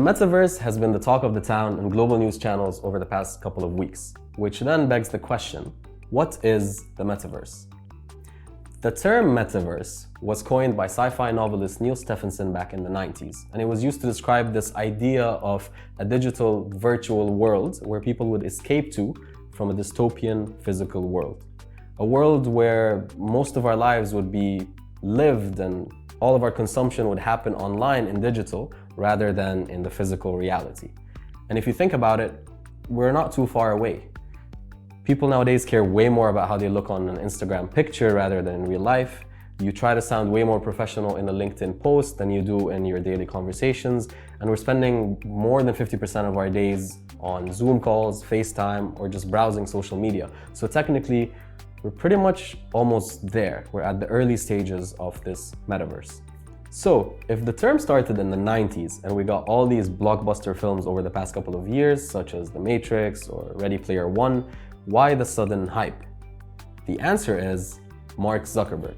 Metaverse has been the talk of the town in global news channels over the past couple of weeks, which then begs the question, what is the Metaverse? The term Metaverse was coined by sci-fi novelist Neal Stephenson back in the 90s, and it was used to describe this idea of a digital virtual world where people would escape to from a dystopian physical world. A world where most of our lives would be lived and all of our consumption would happen online in digital rather than in the physical reality. And if you think about it, we're not too far away. People nowadays care way more about how they look on an Instagram picture rather than in real life. You try to sound way more professional in a LinkedIn post than you do in your daily conversations. And we're spending more than 50% of our days on Zoom calls, FaceTime, or just browsing social media. So technically, we're pretty much almost there. We're at the early stages of this metaverse. So, if the term started in the 90s and we got all these blockbuster films over the past couple of years, such as The Matrix or Ready Player One, why the sudden hype? The answer is Mark Zuckerberg.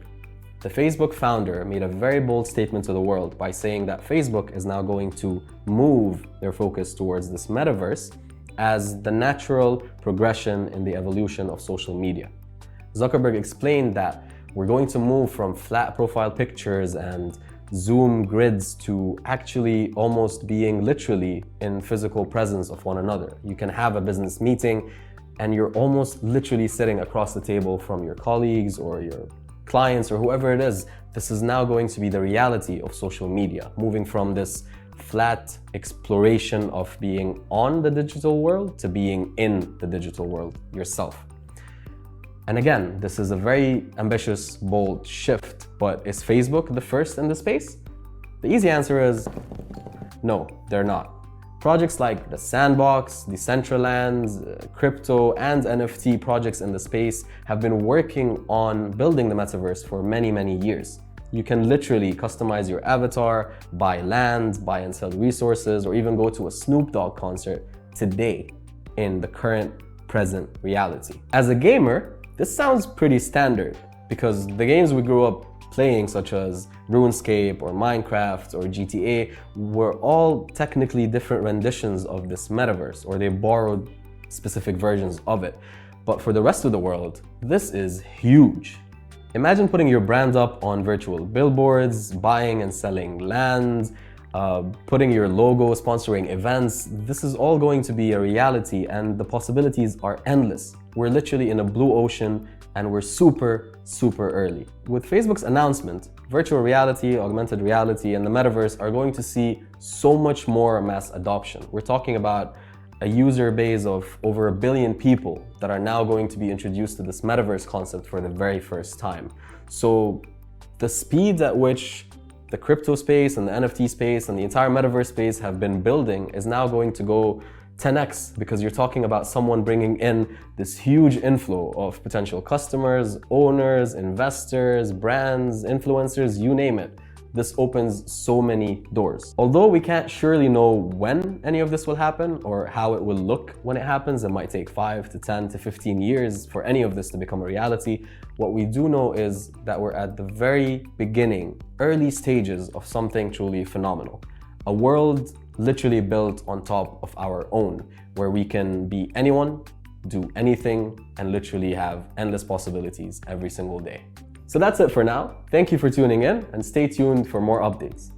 The Facebook founder made a very bold statement to the world by saying that Facebook is now going to move their focus towards this metaverse as the natural progression in the evolution of social media. Zuckerberg explained that we're going to move from flat profile pictures and Zoom grids to actually almost being literally in physical presence of one another. You can have a business meeting and you're almost literally sitting across the table from your colleagues or your clients or whoever it is. This is now going to be the reality of social media, moving from this flat exploration of being on the digital world to being in the digital world yourself. And again, this is a very ambitious, bold shift, but is Facebook the first in the space? The easy answer is no, they're not. Projects like the Sandbox, Decentraland, crypto, and NFT projects in the space have been working on building the metaverse for many, many years. You can literally customize your avatar, buy land, buy and sell resources, or even go to a Snoop Dogg concert today in the current present reality. As a gamer, this sounds pretty standard because the games we grew up playing, such as RuneScape or Minecraft or GTA, were all technically different renditions of this metaverse, or they borrowed specific versions of it. But for the rest of the world, this is huge. Imagine putting your brand up on virtual billboards, buying and selling land, putting your logo, sponsoring events. This is all going to be a reality and the possibilities are endless. We're literally in a blue ocean and we're super early. With Facebook's announcement, virtual reality, augmented reality, and the metaverse are going to see so much more mass adoption. We're talking about a user base of over 1 billion people that are now going to be introduced to this metaverse concept for the very first time. So the speed at which the crypto space and the NFT space and the entire metaverse space have been building is now going to go 10x, because you're talking about someone bringing in this huge inflow of potential customers, owners, investors, brands, influencers, you name it. This opens so many doors. Although we can't surely know when any of this will happen or how it will look when it happens, it might take 5 to 10 to 15 years for any of this to become a reality. What we do know is that we're at the very beginning, early stages of something truly phenomenal. A world literally built on top of our own, where we can be anyone, do anything, and literally have endless possibilities every single day. So that's it for now. Thank you for tuning in and stay tuned for more updates.